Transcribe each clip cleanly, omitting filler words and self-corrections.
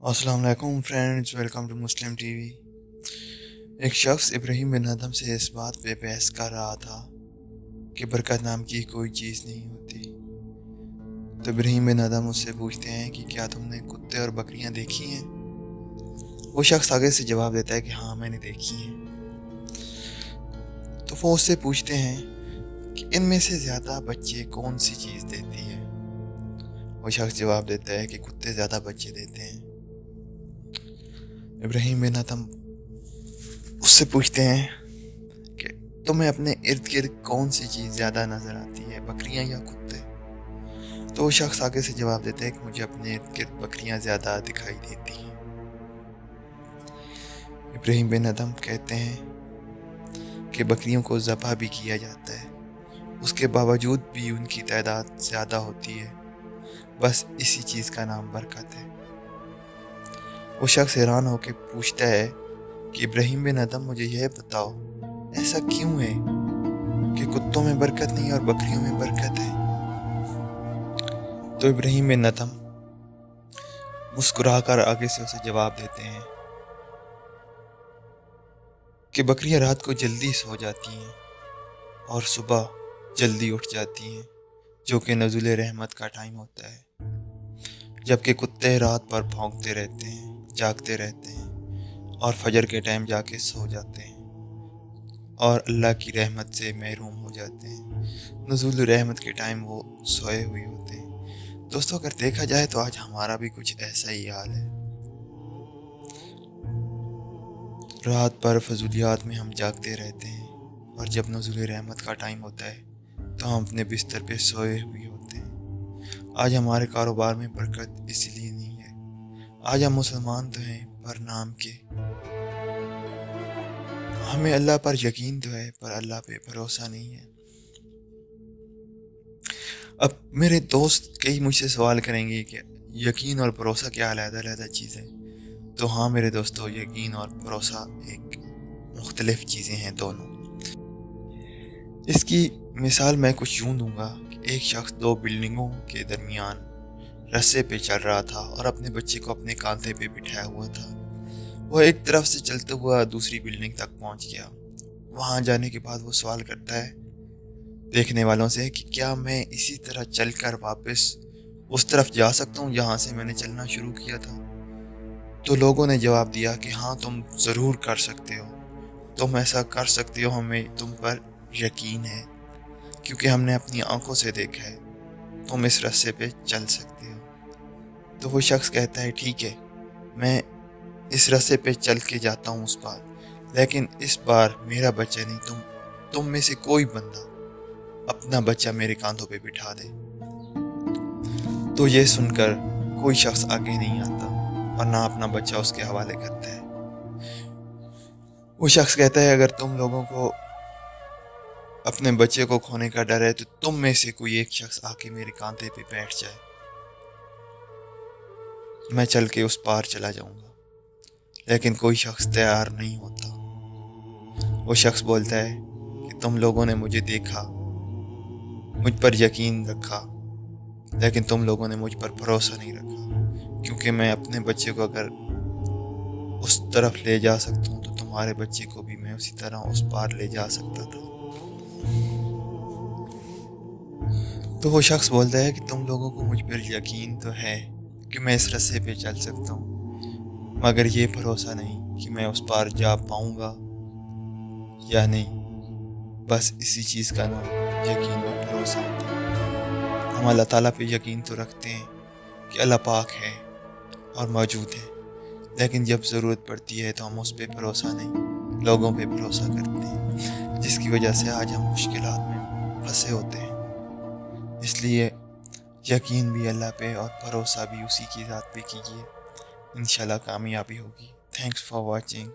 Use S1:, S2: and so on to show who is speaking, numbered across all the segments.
S1: अस्सलाम वालेकुम friends, welcome to Muslim TV. एक शख्स इब्राहिम बिन अदम से इस बात पे बहस कर रहा था कि बरकत नाम की कोई चीज़ नहीं होती। तो इब्राहिम बिन अदम उससे पूछते हैं कि क्या तुमने कुत्ते और बकरियां देखी हैं? वो शख्स आगे से जवाब देता है कि हाँ, मैंने देखी हैं। तो वो उससे पूछते हैं कि इनमें से ज़्यादा बच्चे कौन सी चीज़ देती है? वो शख्स जवाब देता है कि कुत्ते ज़्यादा बच्चे देते हैं। इब्राहिम बिन अदम उससे पूछते हैं कि तुम्हें अपने इर्द गिर्द कौन सी चीज़ ज़्यादा नज़र आती है, बकरियां या कुत्ते? तो वो शख्स आगे से जवाब देता है कि मुझे अपने इर्द गिर्द बकरियां ज़्यादा दिखाई देती हैं। इब्राहिम बिन अदम कहते हैं कि बकरियों को ज़बह भी किया जाता है, उसके बावजूद भी उनकी तादाद ज़्यादा होती है। बस इसी चीज़ का नाम बरकत है। वो शख्स हैरान होकर पूछता है कि इब्राहिम बिन अदम, मुझे यह बताओ, ऐसा क्यों है कि कुत्तों में बरकत नहीं और बकरियों में बरकत है? तो इब्राहिम बिन अदम मुस्कुराकर आगे से उसे जवाब देते हैं कि बकरियां रात को जल्दी सो जाती हैं और सुबह जल्दी उठ जाती हैं, जो कि नज़ुल रहमत का टाइम होता है, जबकि कुत्ते रात भर भौंकते रहते हैं, जागते रहते हैं और फजर के टाइम जाके सो जाते हैं और अल्लाह की रहमत से महरूम हो जाते हैं। नज़ुल रहमत के टाइम वो सोए हुए होते हैं। दोस्तों, अगर देखा जाए तो आज हमारा भी कुछ ऐसा ही हाल है। रात भर फजूलियात में हम जागते रहते हैं और जब नज़ुल रहमत का टाइम होता है तो हम अपने बिस्तर पे सोए हुए होते हैं। आज हमारे कारोबार में बरकत इसलिए नहीं है। आज हम मुसलमान तो हैं पर नाम के। हमें अल्लाह पर यकीन तो है पर अल्लाह पे भरोसा नहीं है। अब मेरे दोस्त कई मुझसे सवाल करेंगे कि यकीन और भरोसा क्या अलग-अलग चीज़ है। तो हाँ मेरे दोस्तों, यकीन और भरोसा एक मुख्तलिफ चीज़ें हैं दोनों। इसकी मिसाल मैं कुछ यूँ दूंगा कि एक शख्स दो बिल्डिंगों के दरमियान रस्से पे चल रहा था और अपने बच्चे को अपने कांधे पे बिठाया हुआ था। वह एक तरफ से चलते हुआ दूसरी बिल्डिंग तक पहुंच गया। वहां जाने के बाद वो सवाल करता है देखने वालों से कि क्या मैं इसी तरह चलकर वापस उस तरफ जा सकता हूँ जहाँ से मैंने चलना शुरू किया था? तो लोगों ने जवाब दिया कि हाँ, तुम ज़रूर कर सकते हो, तुम ऐसा कर सकते हो, हमें तुम पर यकीन है क्योंकि हमने अपनी आंखों से देखा है, तुम इस रास्ते पे चल सकते हो। तो वो शख्स कहता है ठीक है, मैं इस रास्ते पे चल के जाता हूँ उस पार, लेकिन इस बार मेरा बच्चा नहीं, तुम में से कोई बंदा अपना बच्चा मेरे कांधों पे बिठा दे। तो ये सुनकर कोई शख्स आगे नहीं आता और ना अपना बच्चा उसके हवाले करता है। वो शख्स कहता है अगर तुम लोगों को अपने बच्चे को खोने का डर है तो तुम में से कोई एक शख्स आके मेरे कांधे पे बैठ जाए, मैं चल के उस पार चला जाऊंगा। लेकिन कोई शख्स तैयार नहीं होता। वो शख्स बोलता है कि तुम लोगों ने मुझे देखा, मुझ पर यकीन रखा, लेकिन तुम लोगों ने मुझ पर भरोसा नहीं रखा, क्योंकि मैं अपने बच्चे को अगर उस तरफ ले जा सकता हूँ तो तुम्हारे बच्चे को भी मैं उसी तरह उस पार ले जा सकता था। तो वो शख्स बोलता है कि तुम लोगों को मुझ पर यकीन तो है कि मैं इस रास्ते पे चल सकता हूँ, मगर ये भरोसा नहीं कि मैं उस पार जा पाऊंगा या नहीं। बस इसी चीज़ का नाम यकीन और भरोसा होता है। हम अल्लाह ताला पे यकीन तो रखते हैं कि अल्लाह पाक है और मौजूद है, लेकिन जब ज़रूरत पड़ती है तो हम उस पर भरोसा नहीं, लोगों पे भरोसा करते हैं, जिसकी वजह से आज हम मुश्किलात में फंसे होते हैं। इसलिए यकीन भी अल्लाह पे और भरोसा भी उसी की ज़ात पे कीजिए, इंशाल्लाह कामयाबी होगी। Thanks for watching.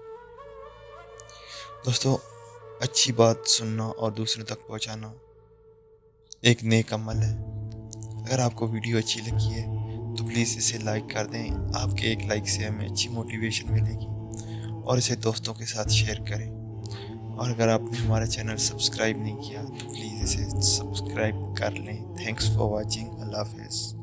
S1: दोस्तों, अच्छी बात सुनना और दूसरों तक पहुंचाना एक नेक अमल है। अगर आपको वीडियो अच्छी लगी है तो प्लीज़ इसे लाइक कर दें। आपके एक लाइक से हमें अच्छी मोटिवेशन मिलेगी और इसे दोस्तों के साथ शेयर करें। और अगर आपने हमारा चैनल सब्सक्राइब नहीं किया तो प्लीज़ इसे सब्सक्राइब कर लें। Thanks for watching. अल्लाह हाफिज़।